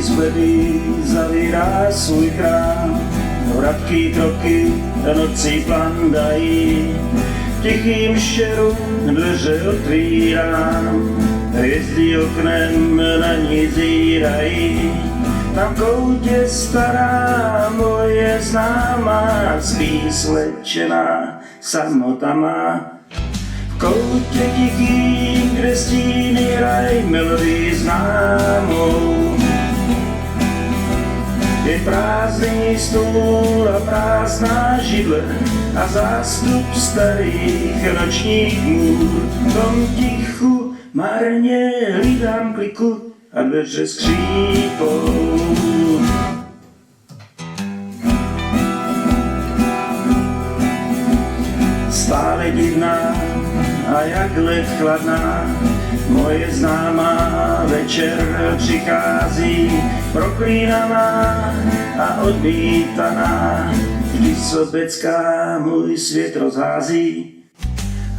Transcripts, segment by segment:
z bledy zavírá svůj chrám. Vratky kroky do noci plandají, tichým šeru dveře otvírám. Hvězdy oknem na ní zírají, tam v koutě stará moje známá, spí slečená samota má. V koutě tichým, kde stíny hraj melodii známou. Je prázdný stůl a prázdná židle a zástup starých nočních můr. V tom tichu marně hlídám kliku a dveře skřípou. Stále divná a jak led chladná, moje známá večer přichází, proklínaná a odmítaná, vždy sobecká můj svět rozhází.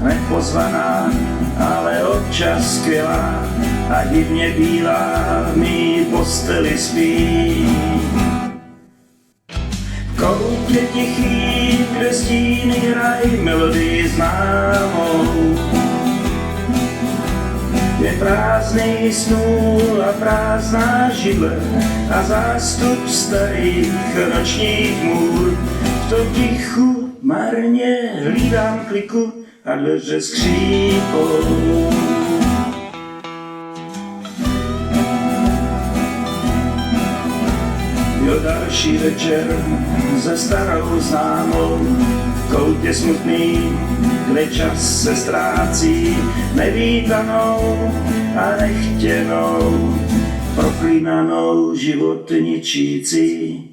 Nepozvaná, ale občas skvělá a divně bílá v mý posteli spí. V koutě tichý, kde stíny hraj melodii známou. Je prázdný snůl a prázdná židle a zástup starých nočních můr. V tom tichu marně hlídám kliku a dveře skřípou. Jo, další večer se starou známou, v koutě smutný, kde čas se ztrácí, nevítanou a nechtěnou, proklínanou život ničící.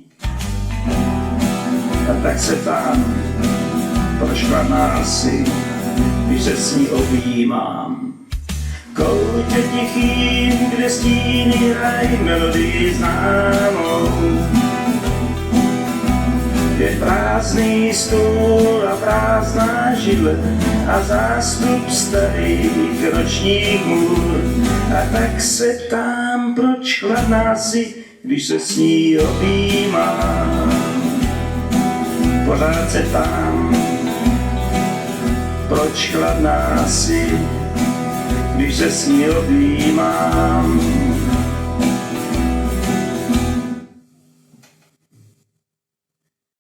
A tak se ptám, proč chladná si, když se s ní objímám. V koutě tichým, kde stíny hraj melodii známou. Je prázdný stůl a prázdná židle a zástup starých nočních můr. A tak se ptám, proč chladná si, když se s ní objímám. Pořád se ptám, proč chladná si, když se s ní objímám.